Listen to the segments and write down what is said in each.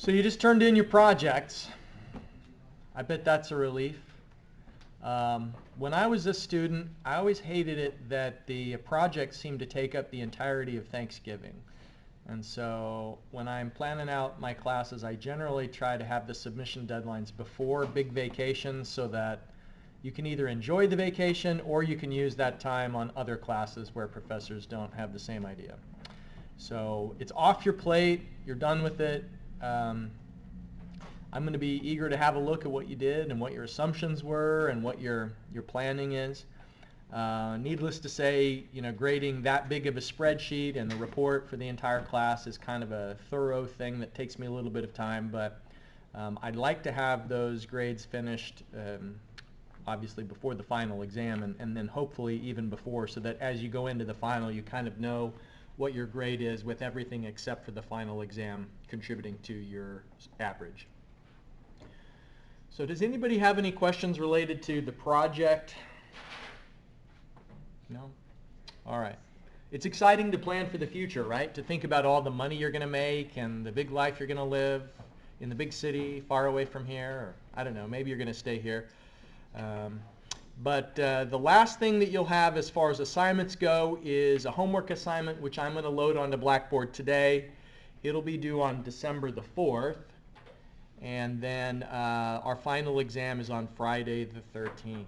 So you just turned in your projects. I bet that's a relief. When I was a student, I always hated it that the projects seemed to take up the entirety of Thanksgiving. And so when I'm planning out my classes, I generally try to have the submission deadlines before big vacations so that you can either enjoy the vacation or you can use that time on other classes where professors don't have the same idea. So it's off your plate, you're done with it. I'm going to be eager to have a look at what you did and what your assumptions were and what your planning is. Needless to say, grading that big of a spreadsheet and the report for the entire class is kind of a thorough thing that takes me a little bit of time, but I'd like to have those grades finished obviously before the final exam and then hopefully even before, so that as you go into the final you kind of know what your grade is with everything except for the final exam contributing to your average. So does anybody have any questions related to the project? No? All right. It's exciting to plan for the future, right? To think about all the money you're going to make and the big life you're going to live in the big city, far away from here, or I don't know, maybe you're going to stay here. But the last thing that you'll have as far as assignments go is a homework assignment, which I'm going to load onto Blackboard today. It'll be due on December the 4th. And then our final exam is on Friday the 13th.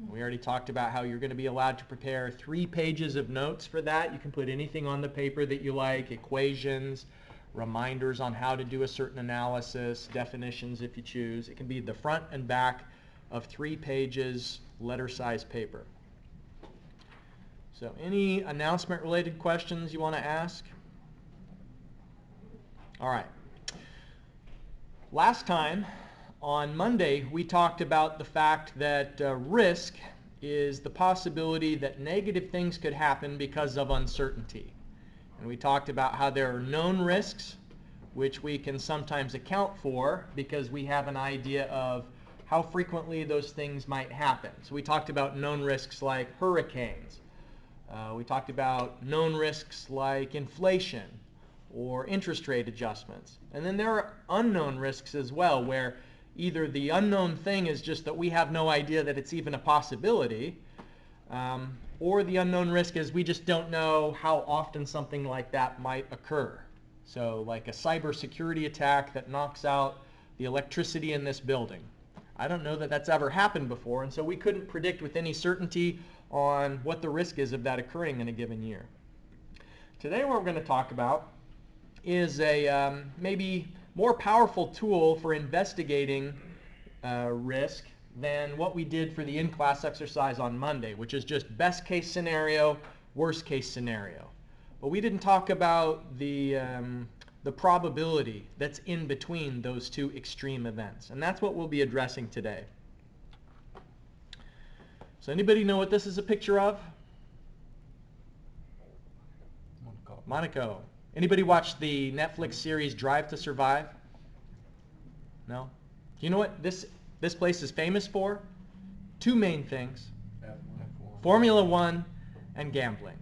We already talked about how you're going to be allowed to prepare 3 pages of notes for that. You can put anything on the paper that you like, equations, reminders on how to do a certain analysis, definitions if you choose. It can be the front and back of 3 pages, letter-sized paper. So any announcement-related questions you want to ask? All right. Last time, on Monday, we talked about the fact that risk is the possibility that negative things could happen because of uncertainty. And we talked about how there are known risks, which we can sometimes account for because we have an idea of how frequently those things might happen. So we talked about known risks like hurricanes. We talked about known risks like inflation or interest rate adjustments. And then there are unknown risks as well, where either the unknown thing is just that we have no idea that it's even a possibility, or the unknown risk is we just don't know how often something like that might occur. So like a cybersecurity attack that knocks out the electricity in this building. I don't know that that's ever happened before, and so we couldn't predict with any certainty on what the risk is of that occurring in a given year. Today what we're going to talk about is a maybe more powerful tool for investigating risk than what we did for the in-class exercise on Monday, which is just best case scenario, worst case scenario. But we didn't talk about the probability that's in between those two extreme events. And that's what we'll be addressing today. So anybody know what this is a picture of? Monaco. Anybody watch the Netflix series Drive to Survive? No? You know what this place is famous for? 2 main things. Formula 1 and gambling.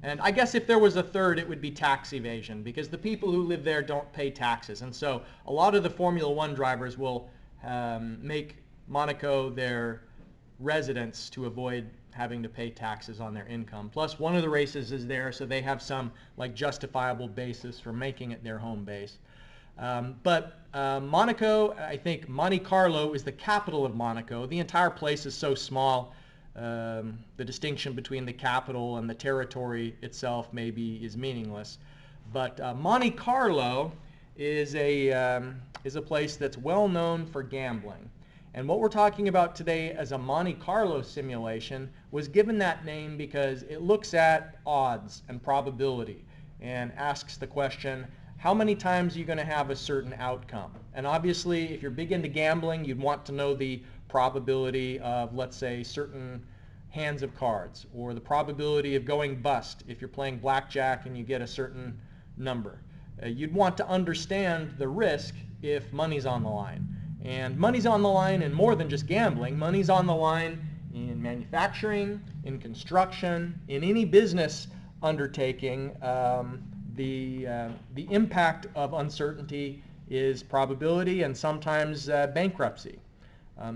And I guess if there was a third, it would be tax evasion, because the people who live there don't pay taxes. And so a lot of the Formula 1 drivers will make Monaco their residence to avoid having to pay taxes on their income. Plus, one of the races is there, so they have some like justifiable basis for making it their home base. But Monaco, I think Monte Carlo is the capital of Monaco. The entire place is so small. The distinction between the capital and the territory itself maybe is meaningless. But Monte Carlo is a place that's well known for gambling. And what we're talking about today as a Monte Carlo simulation was given that name because it looks at odds and probability and asks the question, how many times are you going to have a certain outcome? And obviously, if you're big into gambling, you'd want to know the probability of, let's say, certain hands of cards, or the probability of going bust if you're playing blackjack and you get a certain number. You'd want to understand the risk if money's on the line. And money's on the line in more than just gambling. Money's on the line in manufacturing, in construction, in any business undertaking. The impact of uncertainty is probability and sometimes bankruptcy.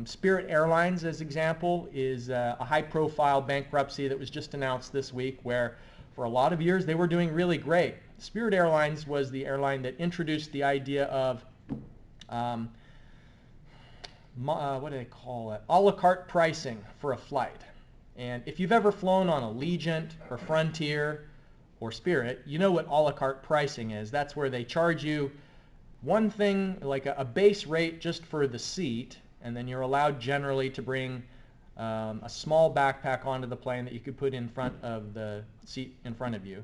Spirit Airlines, as example, is a high-profile bankruptcy that was just announced this week, where for a lot of years they were doing really great. Spirit Airlines was the airline that introduced the idea of what do they call it? A la carte pricing for a flight. And if you've ever flown on Allegiant or Frontier or Spirit, you know what a la carte pricing is. That's where they charge you one thing, like a base rate just for the seat, and then you're allowed generally to bring a small backpack onto the plane that you could put in front of the seat in front of you.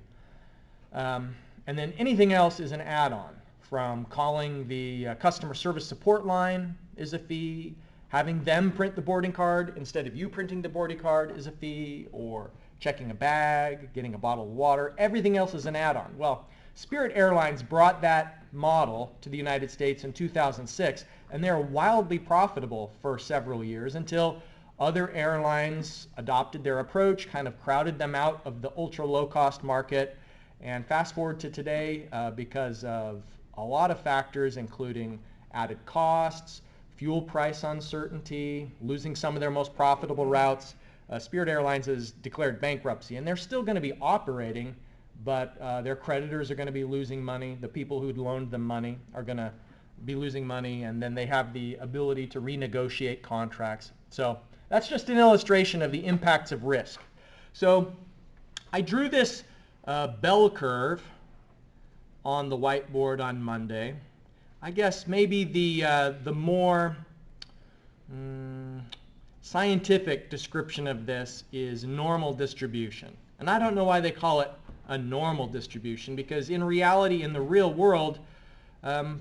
And then anything else is an add-on, from calling the customer service support line is a fee, having them print the boarding card instead of you printing the boarding card is a fee, or checking a bag, getting a bottle of water. Everything else is an add-on. Well, Spirit Airlines brought that model to the United States in 2006, and they're wildly profitable for several years until other airlines adopted their approach, kind of crowded them out of the ultra low-cost market. And fast forward to today, because of a lot of factors, including added costs, fuel price uncertainty, losing some of their most profitable routes, Spirit Airlines has declared bankruptcy, and they're still going to be operating, but their creditors are going to be losing money. The people who'd loaned them money are going to be losing money, and then they have the ability to renegotiate contracts. So that's just an illustration of the impacts of risk. So I drew this bell curve on the whiteboard on Monday. I guess maybe the more scientific description of this is normal distribution. And I don't know why they call it a normal distribution, because in reality, in the real world,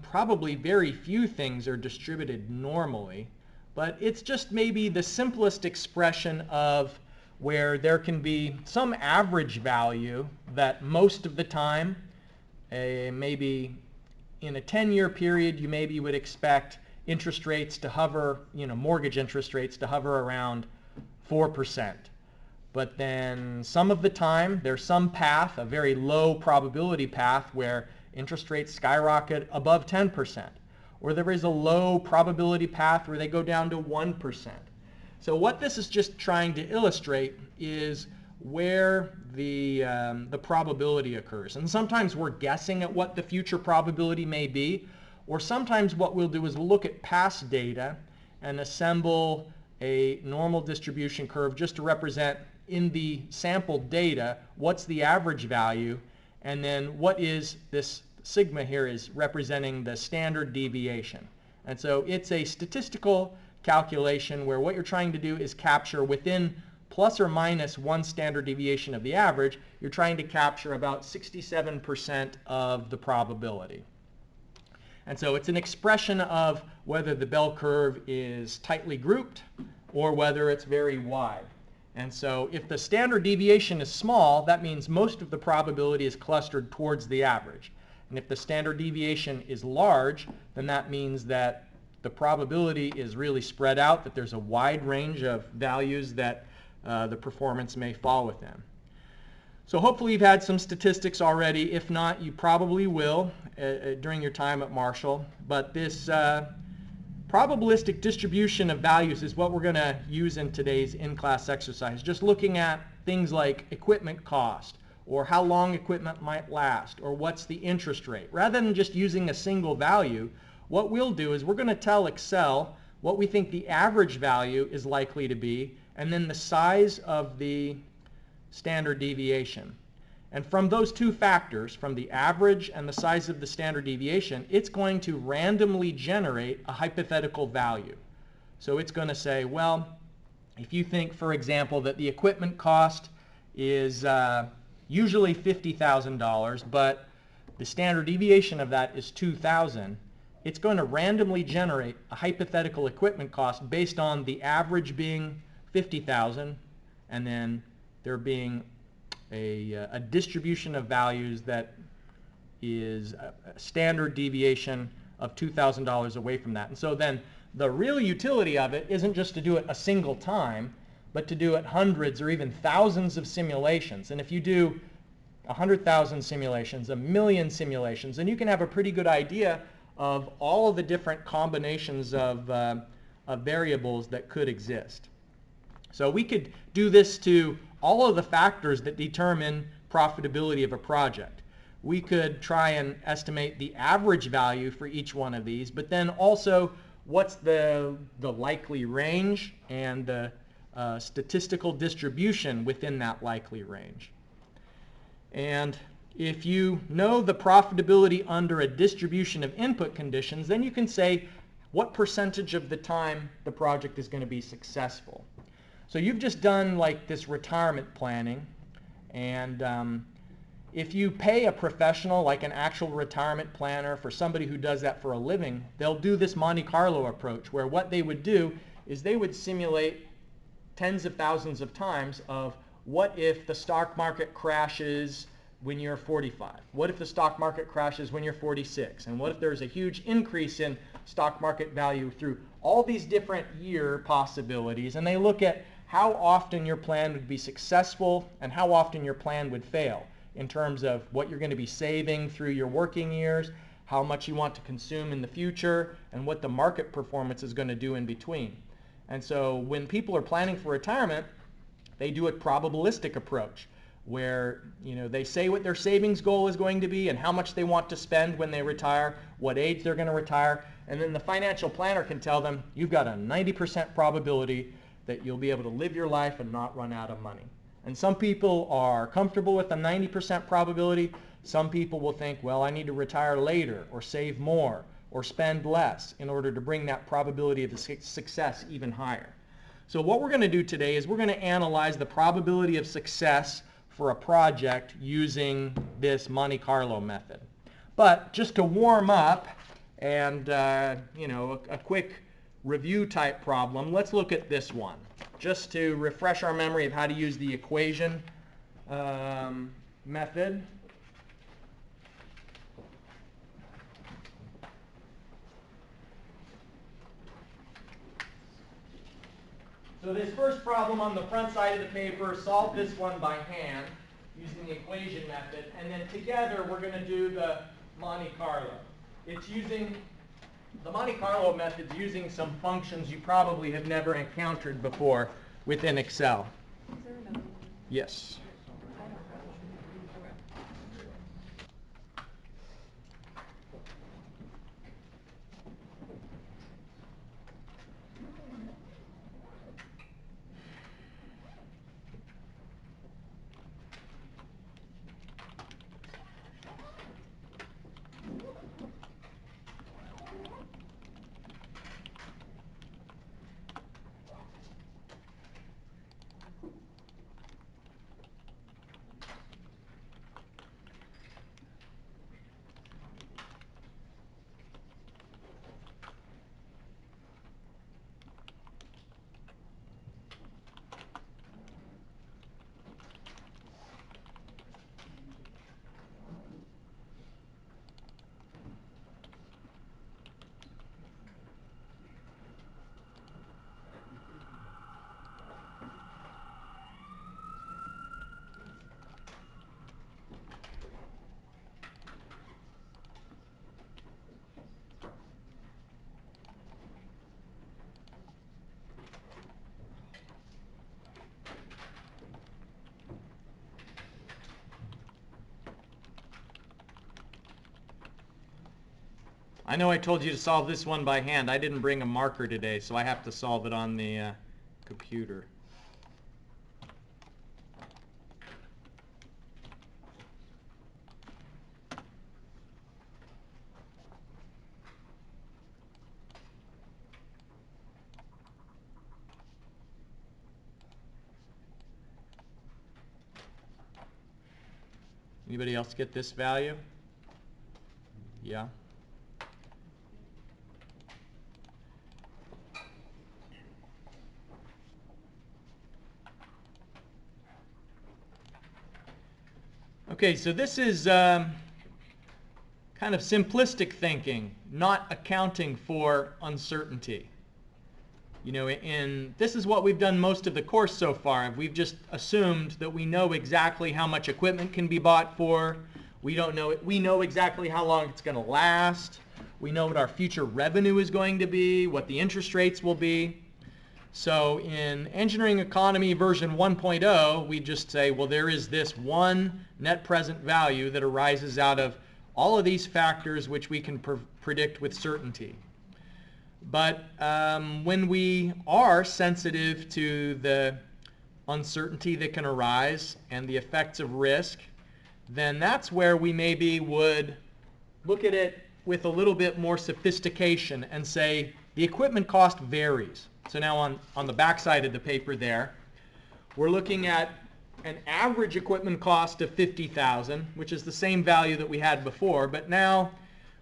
probably very few things are distributed normally. But it's just maybe the simplest expression of where there can be some average value that most of the time, maybe in a 10-year period, you maybe would expect interest rates to hover, mortgage interest rates to hover around 4%. But then some of the time, there's some path, a very low probability path, where interest rates skyrocket above 10%. Or there is a low probability path where they go down to 1%. So what this is just trying to illustrate is where the probability occurs. And sometimes we're guessing at what the future probability may be, or sometimes what we'll do is we'll look at past data and assemble a normal distribution curve just to represent in the sampled data what's the average value, and then what is this sigma here is representing the standard deviation. And so it's a statistical calculation where what you're trying to do is capture within plus or minus one standard deviation of the average, you're trying to capture about 67% of the probability. And so it's an expression of whether the bell curve is tightly grouped or whether it's very wide. And so if the standard deviation is small, that means most of the probability is clustered towards the average. And if the standard deviation is large, then that means that the probability is really spread out, that there's a wide range of values that the performance may fall within. So hopefully you've had some statistics already. If not, you probably will during your time at Marshall. But this probabilistic distribution of values is what we're going to use in today's in-class exercise. Just looking at things like equipment cost, or how long equipment might last, or what's the interest rate. Rather than just using a single value, what we'll do is we're going to tell Excel what we think the average value is likely to be, and then the size of the standard deviation. And from those two factors, from the average and the size of the standard deviation, it's going to randomly generate a hypothetical value. So it's going to say, well, if you think, for example, that the equipment cost is usually $50,000, but the standard deviation of that is $2,000, it's going to randomly generate a hypothetical equipment cost based on the average being $50,000, and then there being a distribution of values that is a standard deviation of $2,000 away from that. And so then the real utility of it isn't just to do it a single time, but to do it hundreds or even thousands of simulations. And if you do 100,000 simulations, 1,000,000 simulations, then you can have a pretty good idea of all of the different combinations of variables that could exist. So we could do this to all of the factors that determine profitability of a project. We could try and estimate the average value for each one of these, but then also what's the likely range and the statistical distribution within that likely range. And if you know the profitability under a distribution of input conditions, then you can say what percentage of the time the project is going to be successful. So you've just done like this retirement planning, and if you pay a professional, like an actual retirement planner, for somebody who does that for a living, they'll do this Monte Carlo approach, where what they would do is they would simulate tens of thousands of times of what if the stock market crashes when you're 45? What if the stock market crashes when you're 46? And what if there's a huge increase in stock market value through all these different year possibilities? And they look at how often your plan would be successful and how often your plan would fail in terms of what you're going to be saving through your working years, how much you want to consume in the future, and what the market performance is going to do in between. And so when people are planning for retirement, they do a probabilistic approach where they say what their savings goal is going to be and how much they want to spend when they retire, what age they're going to retire, and then the financial planner can tell them you've got a 90% probability that you'll be able to live your life and not run out of money. And some people are comfortable with a 90% probability. Some people will think, well, I need to retire later or save more or spend less in order to bring that probability of success even higher. So what we're going to do today is we're going to analyze the probability of success for a project using this Monte Carlo method. But just to warm up and a quick review type problem, let's look at this one, just to refresh our memory of how to use the equation method. So this first problem on the front side of the paper, solve this one by hand using the equation method, and then together we're going to do the Monte Carlo. The Monte Carlo method's using some functions you probably have never encountered before within Excel. Is there another one? Yes. I know I told you to solve this one by hand. I didn't bring a marker today, so I have to solve it on the computer. Anybody else get this value? Yeah. Okay, so this is kind of simplistic thinking, not accounting for uncertainty. This is what we've done most of the course so far. We've just assumed that we know exactly how much equipment can be bought for. We know exactly how long it's going to last. We know what our future revenue is going to be, what the interest rates will be. So in engineering economy version 1.0, we just say, well, there is this one net present value that arises out of all of these factors which we can predict with certainty. But when we are sensitive to the uncertainty that can arise and the effects of risk, then that's where we maybe would look at it with a little bit more sophistication and say the equipment cost varies. So now on the back side of the paper there, we're looking at an average equipment cost of $50,000, which is the same value that we had before, but now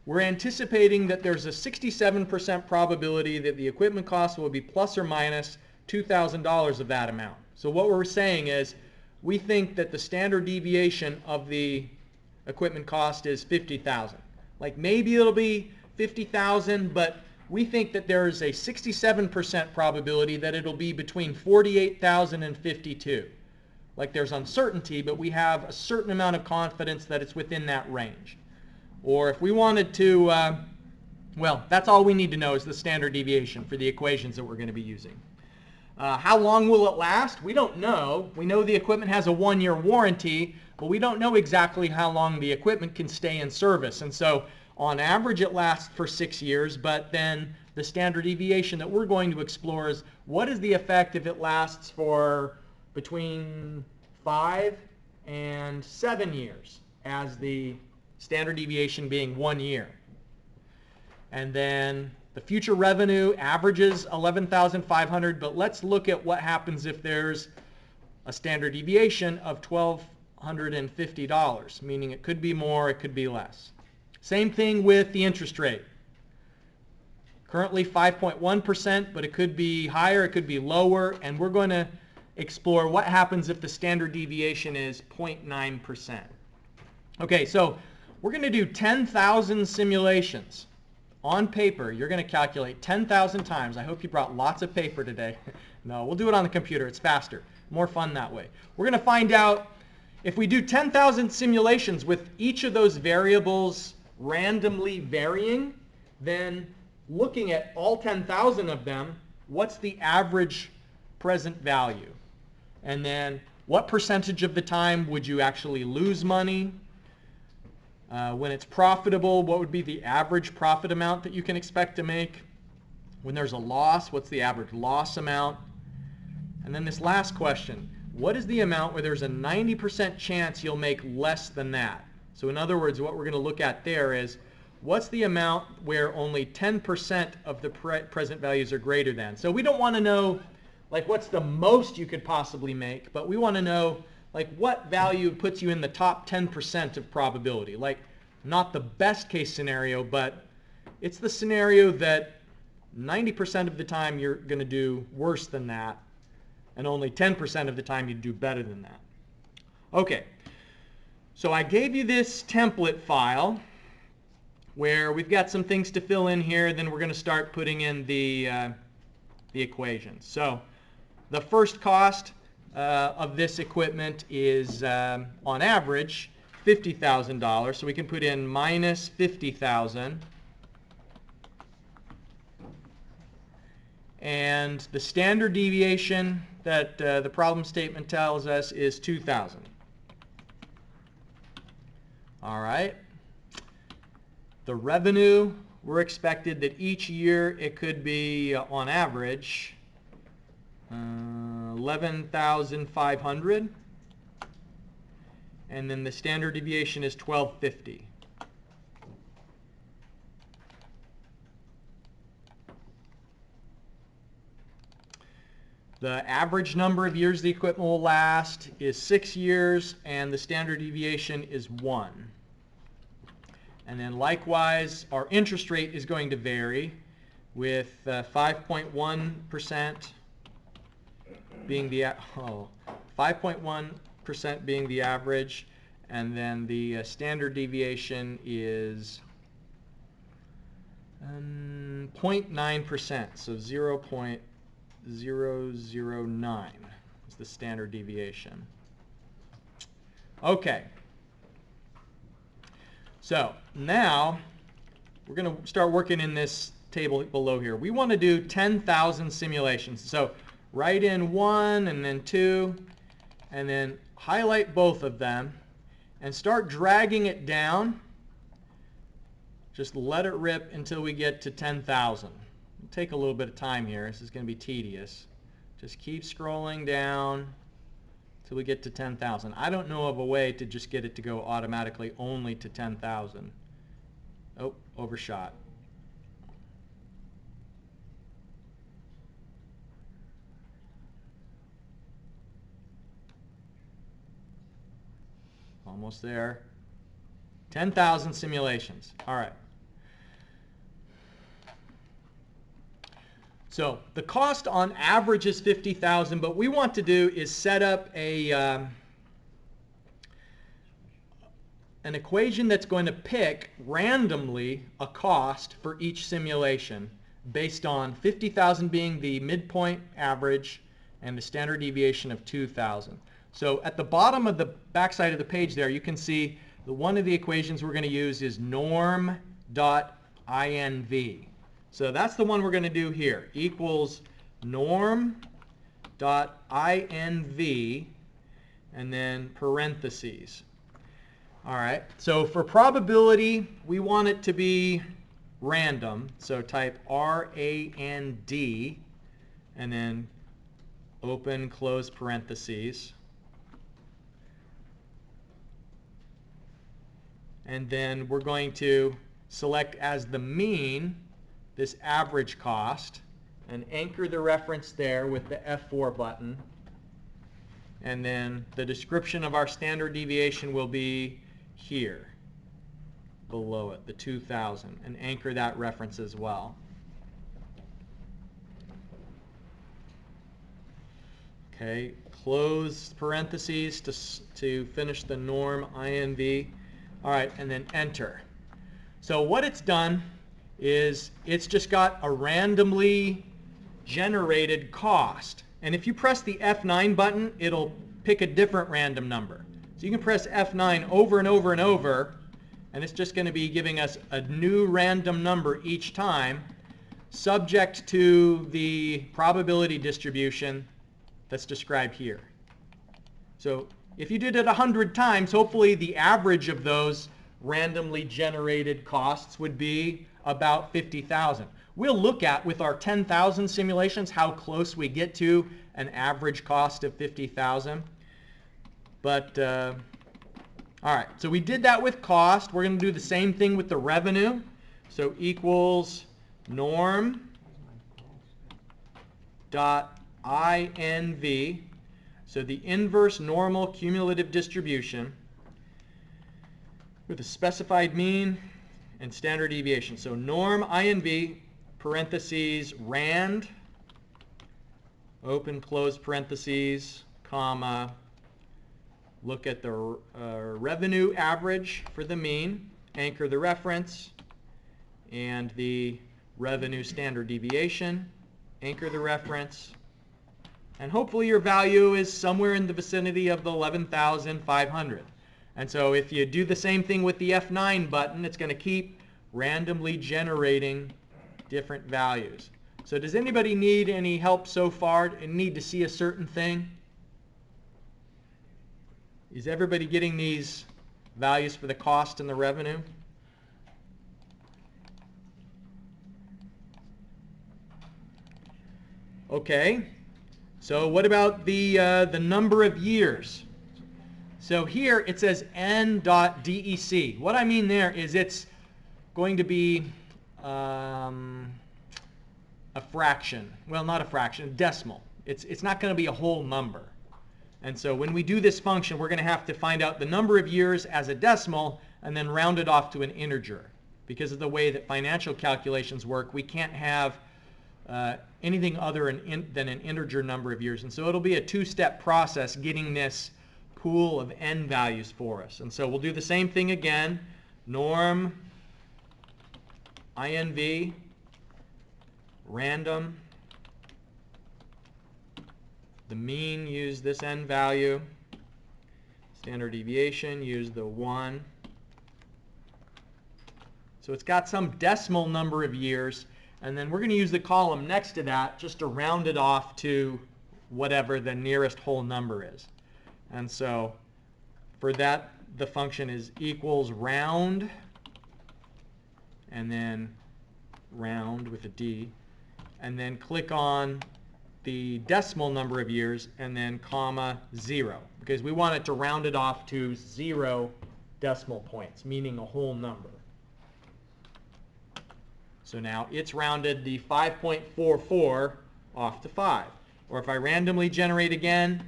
we're anticipating that there's a 67% probability that the equipment cost will be plus or minus $2,000 of that amount. So what we're saying is we think that the standard deviation of the equipment cost is 50,000. Like maybe it'll be 50,000, but we think that there's a 67% probability that it'll be between 48,000 and 52. Like there's uncertainty, but we have a certain amount of confidence that it's within that range. Or if we wanted to, well, that's all we need to know is the standard deviation for the equations that we're going to be using. How long will it last? We don't know. We know the equipment has a 1-year warranty, but we don't know exactly how long the equipment can stay in service. And so on average it lasts for 6 years, but then the standard deviation that we're going to explore is what is the effect if it lasts for between 5 and 7 years, as the standard deviation being 1 year. And then the future revenue averages $11,500, but let's look at what happens if there's a standard deviation of $1,250, meaning it could be more, it could be less. Same thing with the interest rate. Currently 5.1%, but it could be higher, it could be lower, and we're going to explore what happens if the standard deviation is 0.9%. Okay, so we're going to do 10,000 simulations. On paper, you're going to calculate 10,000 times. I hope you brought lots of paper today. No, we'll do it on the computer. It's faster. More fun that way. We're going to find out if we do 10,000 simulations with each of those variables randomly varying, then looking at all 10,000 of them, what's the average present value? And then what percentage of the time would you actually lose money? When it's profitable, what would be the average profit amount that you can expect to make? When there's a loss, what's the average loss amount? And then this last question, what is the amount where there's a 90% chance you'll make less than that? So in other words, what we're going to look at there is what's the amount where only 10% of the present values are greater than? So we don't want to know like what's the most you could possibly make, but we want to know like what value puts you in the top 10% of probability. Like not the best case scenario, but it's the scenario that 90% of the time you're going to do worse than that, and only 10% of the time you do better than that. Okay, so I gave you this template file where we've got some things to fill in here, then we're going to start putting in the equations. So the first cost of this equipment is, on average, $50,000. So we can put in minus $50,000. And the standard deviation that the problem statement tells us is 2,000. All right. The revenue, we're expected that each year it could be, on average, 11,500, and then the standard deviation is 1,250. The average number of years the equipment will last is 6 years, and the standard deviation is 1. And then likewise, our interest rate is going to vary, with 5.1% being the 5.1% being the average, and then the standard deviation is 0.9%, so 0.009 is the standard deviation. Okay. So now we're going to start working in this table below here. We want to do 10,000 simulations. So write in 1 and then 2 and then highlight both of them and start dragging it down. Just let it rip until we get to 10,000. It'll take a little bit of time here. This is going to be tedious. Just keep scrolling down till we get to 10,000. I don't know of a way to just get it to go automatically only to 10,000. Oh, overshot. Almost there. 10,000 simulations. All right. So the cost on average is 50,000, but what we want to do is set up an equation that's going to pick randomly a cost for each simulation based on 50,000 being the midpoint average and the standard deviation of 2,000. So at the bottom of the backside of the page there, you can see that one of the equations we're going to use is norm.inv. So that's the one we're going to do here, equals norm.inv and then parentheses. All right, so for probability, we want it to be random. So type R-A-N-D and then open, close parentheses. And then we're going to select as the mean this average cost and anchor the reference there with the F4 button. And then the description of our standard deviation will be here below it, the 2,000, and anchor that reference as well. Okay, close parentheses to finish the norm INV. All right, and then enter. So what it's done is it's just got a randomly generated cost. And if you press the F9 button, it'll pick a different random number. So you can press F9 over and over and over, and it's just going to be giving us a new random number each time, subject to the probability distribution that's described here. So if you did it 100 times, hopefully the average of those randomly generated costs would be about 50,000. We'll look at, with our 10,000 simulations, how close we get to an average cost of 50,000. But, all right, so we did that with cost. We're going to do the same thing with the revenue. So equals norm.inv. So the inverse normal cumulative distribution with a specified mean and standard deviation. So norm INV parentheses rand open close parentheses comma look at the revenue average for the mean, anchor the reference, and the revenue standard deviation, anchor the reference, and hopefully your value is somewhere in the vicinity of the 11,500. And so if you do the same thing with the F9 button, it's going to keep randomly generating different values. So does anybody need any help so far and need to see a certain thing? Is everybody getting these values for the cost and the revenue? Okay. So what about the number of years? So here it says n.dec. What I mean there is it's going to be a fraction. Well, not a fraction, a decimal. It's not going to be a whole number. And so when we do this function, we're going to have to find out the number of years as a decimal and then round it off to an integer. Because of the way that financial calculations work, we can't have anything other than an integer number of years. And so it'll be a two-step process getting this pool of n values for us. And so we'll do the same thing again. Norm INV random. The mean, use this n value. Standard deviation, use the 1. So it's got some decimal number of years, and then we're going to use the column next to that just to round it off to whatever the nearest whole number is. And so for that, the function is equals round, and then round with a D, and then click on the decimal number of years, and then comma 0, because we want it to round it off to 0 decimal points, meaning a whole number. So now it's rounded the 5.44 off to 5. Or if I randomly generate again,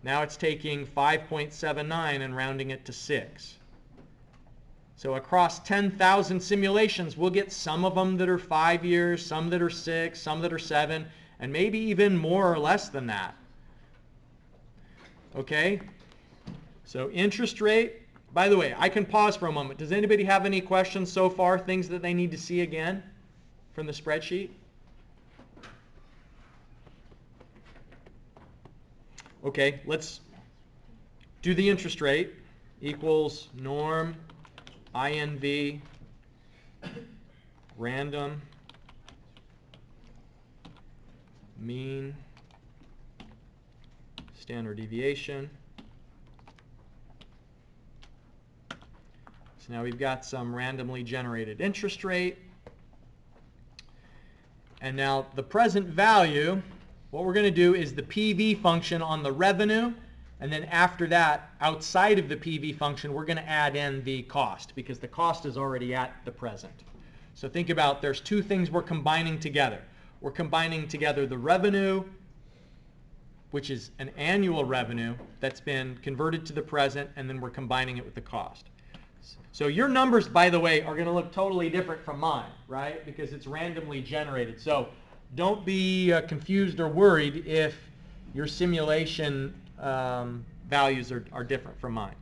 now it's taking 5.79 and rounding it to 6. So across 10,000 simulations, we'll get some of them that are 5 years, some that are 6, some that are 7, and maybe even more or less than that. Okay? So interest rate. By the way, I can pause for a moment. Does anybody have any questions so far, things that they need to see again from the spreadsheet? Okay, let's do the interest rate. Equals norm INV random mean standard deviation. So now we've got some randomly generated interest rate. And now the present value, what we're going to do is the PV function on the revenue, and then after that, outside of the PV function, we're going to add in the cost, because the cost is already at the present. So think about, there's two things we're combining together. We're combining together the revenue, which is an annual revenue that's been converted to the present, and then we're combining it with the cost. So your numbers, by the way, are going to look totally different from mine, right? Because it's randomly generated. So don't be confused or worried if your simulation values are different from mine.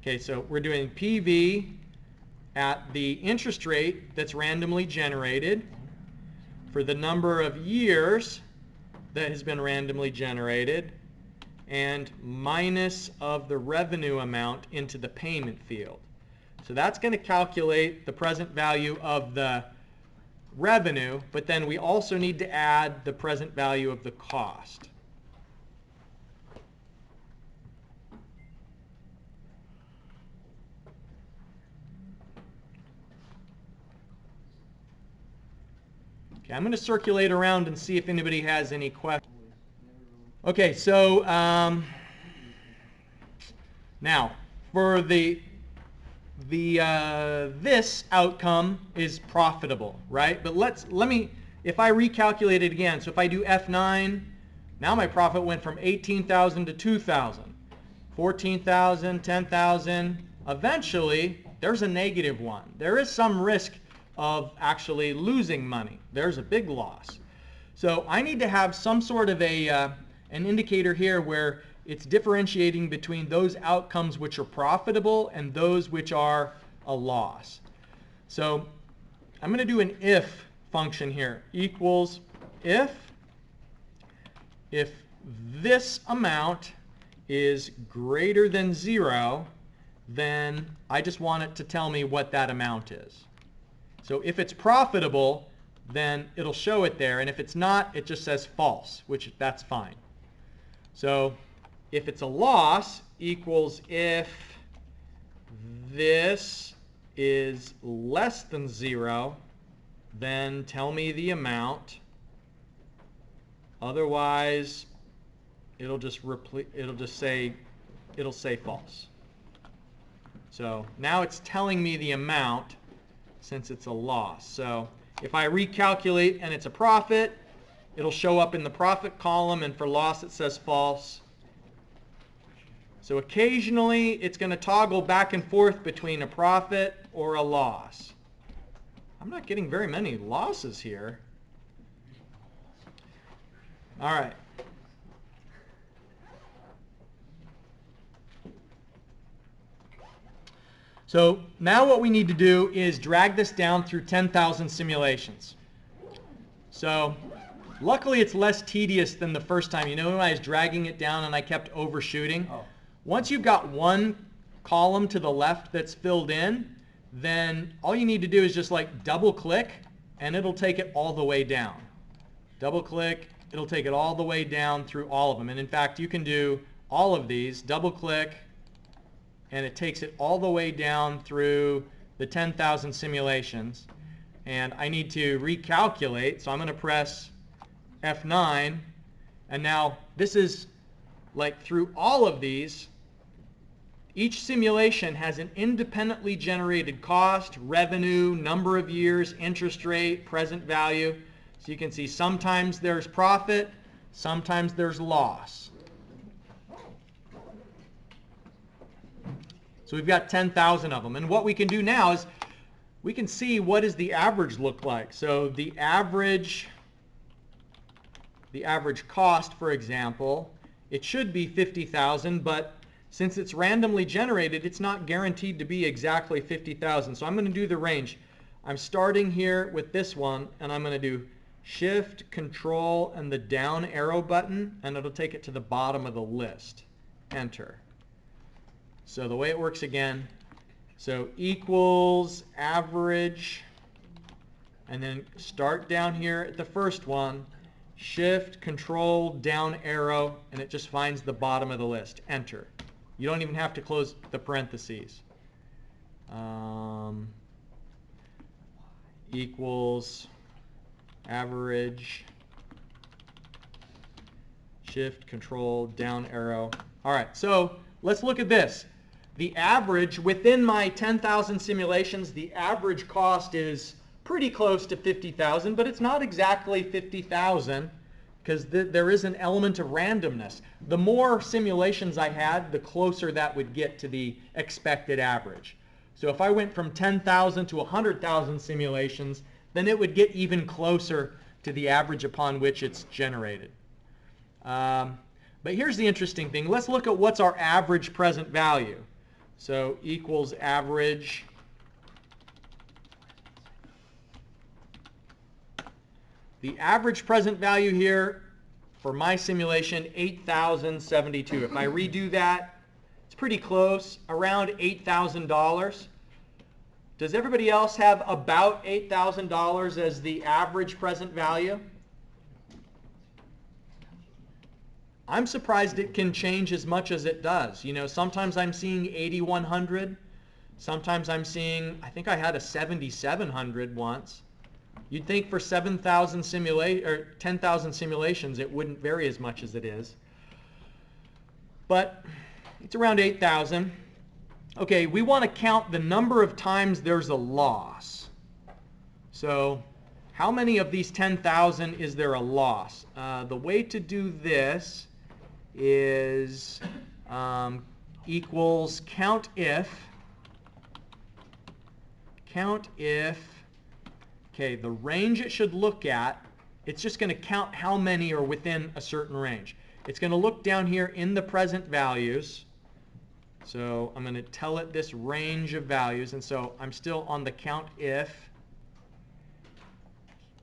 Okay, so we're doing PV at the interest rate that's randomly generated for the number of years that has been randomly generated, and minus of the revenue amount into the payment field. So that's going to calculate the present value of the revenue, but then we also need to add the present value of the cost. Okay, I'm going to circulate around and see if anybody has any questions. Okay, so now for this outcome is profitable, right? But let me, if I recalculate it again, so if I do F9, now my profit went from 18,000 to 2,000, 14,000, 10,000. Eventually, there's a negative one. There is some risk of actually losing money. There's a big loss. So I need to have some sort of an indicator here where it's differentiating between those outcomes which are profitable and those which are a loss. So I'm going to do an if function here. Equals if this amount is greater than 0, then I just want it to tell me what that amount is. So if it's profitable, then it'll show it there, and if it's not, it just says false, which that's fine. So if it's a loss, equals if this is less than 0, then tell me the amount. Otherwise, it'll say false. So now it's telling me the amount since it's a loss. So if I recalculate and it's a profit, it'll show up in the profit column, and for loss it says false. So occasionally it's going to toggle back and forth between a profit or a loss. I'm not getting very many losses here. All right. So now what we need to do is drag this down through 10,000 simulations. So luckily it's less tedious than the first time. You know, when I was dragging it down and I kept overshooting? Once you've got one column to the left that's filled in, then all you need to do is just like double click and it'll take it all the way down. Double click, it'll take it all the way down through all of them. And in fact, you can do all of these, double click, and it takes it all the way down through the 10,000 simulations. And I need to recalculate, so I'm going to press F9. And now this is like through all of these, each simulation has an independently generated cost, revenue, number of years, interest rate, present value. So you can see sometimes there's profit, sometimes there's loss. So we've got 10,000 of them. And what we can do now is we can see what does the average look like. So the average cost, for example, it should be 50,000, but since it's randomly generated, it's not guaranteed to be exactly 50,000. So I'm going to do the range. I'm starting here with this one, and I'm going to do Shift, Control, and the down arrow button, and it'll take it to the bottom of the list. Enter. So the way it works again, so equals average, and then start down here at the first one, Shift, Control, down arrow, and it just finds the bottom of the list. Enter. You don't even have to close the parentheses. Equals average, Shift, Control, down arrow. All right, so let's look at this. The average within my 10,000 simulations, the average cost is pretty close to 50,000, but it's not exactly 50,000 because there is an element of randomness. The more simulations I had, the closer that would get to the expected average. So if I went from 10,000 to 100,000 simulations, then it would get even closer to the average upon which it's generated. But here's the interesting thing. Let's look at what's our average present value. So equals average. The average present value here for my simulation, 8,072. If I redo that, it's pretty close, around $8,000. Does everybody else have about $8,000 as the average present value? I'm surprised it can change as much as it does. You know, sometimes I'm seeing 8,100. Sometimes I'm seeing, I think I had a 7,700 once. You'd think for 7,000 or 10,000 simulations it wouldn't vary as much as it is. But it's around 8,000. Okay, we want to count the number of times there's a loss. So how many of these 10,000 is there a loss? The way to do this is equals count if. Okay, the range it should look at, it's just going to count how many are within a certain range. It's going to look down here in the present values. So I'm going to tell it this range of values, and so I'm still on the count if.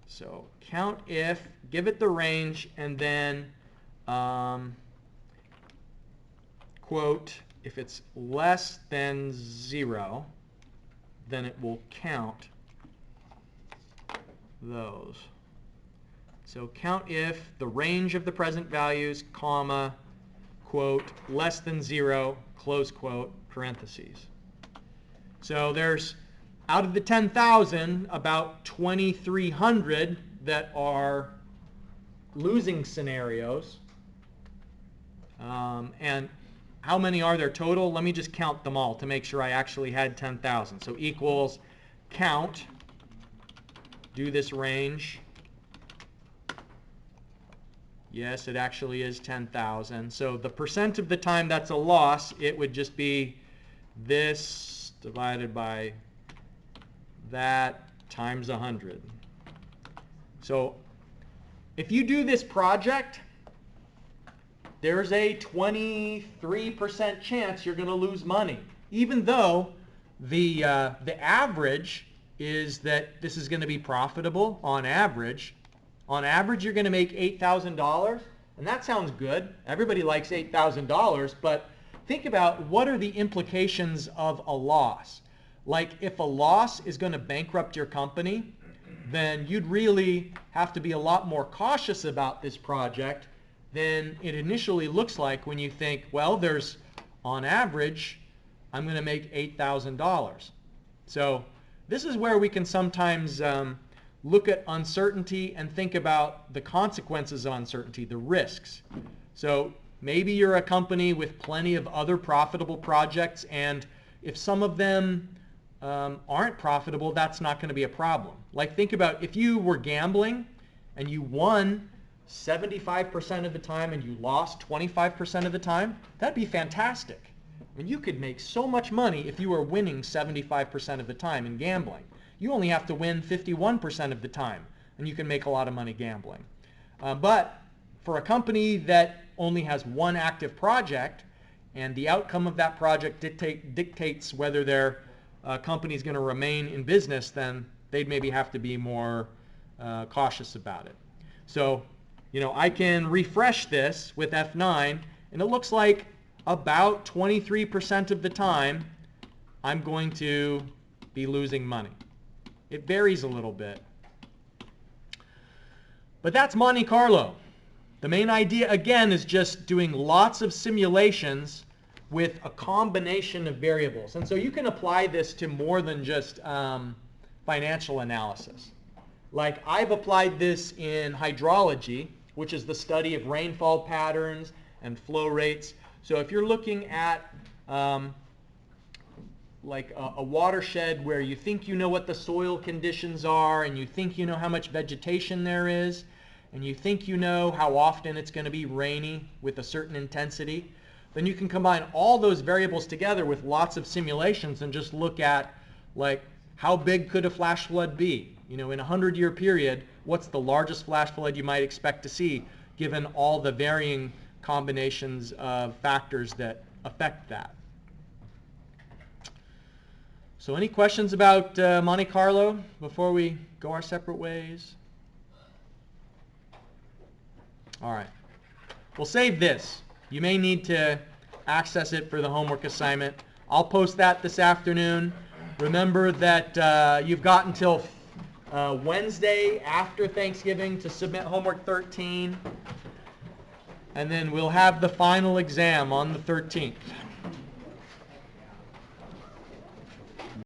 So count if, give it the range, and then quote, if it's less than 0, then it will count those. So count if the range of the present values, comma, quote, less than 0, close quote, parentheses. So there's, out of the 10,000, about 2,300 that are losing scenarios. And how many are there total? Let me just count them all to make sure I actually had 10,000. So equals count, do this range. Yes, it actually is 10,000. So the percent of the time that's a loss, it would just be this divided by that times 100. So if you do this project, there's a 23% chance you're going to lose money, even though the average is that this is going to be profitable on average. On average, you're going to make $8,000, and that sounds good. Everybody likes $8,000, but think about what are the implications of a loss. Like if a loss is going to bankrupt your company, then you'd really have to be a lot more cautious about this project than it initially looks like when you think, well, there's, on average, I'm going to make $8,000. So this is where we can sometimes look at uncertainty and think about the consequences of uncertainty, the risks. So maybe you're a company with plenty of other profitable projects, and if some of them aren't profitable, that's not going to be a problem. Like think about if you were gambling and you won 75% of the time and you lost 25% of the time, that'd be fantastic. I mean, you could make so much money if you were winning 75% of the time in gambling. You only have to win 51% of the time, and you can make a lot of money gambling. But for a company that only has one active project, and the outcome of that project dictates whether their company is going to remain in business, then they'd maybe have to be more cautious about it. So, I can refresh this with F9, and it looks like about 23% of the time I'm going to be losing money. It varies a little bit. But that's Monte Carlo. The main idea, again, is just doing lots of simulations with a combination of variables. And so you can apply this to more than just financial analysis. Like I've applied this in hydrology, which is the study of rainfall patterns and flow rates. So if you're looking at like a watershed where you think you know what the soil conditions are, and you think you know how much vegetation there is, and you think you know how often it's going to be rainy with a certain intensity, then you can combine all those variables together with lots of simulations and just look at like how big could a flash flood be? In a 100-year period, what's the largest flash flood you might expect to see given all the varying combinations of factors that affect that. So any questions about Monte Carlo before we go our separate ways? All right. We'll save this. You may need to access it for the homework assignment. I'll post that this afternoon. Remember that you've got until Wednesday after Thanksgiving to submit homework 13. And then we'll have the final exam on the 13th.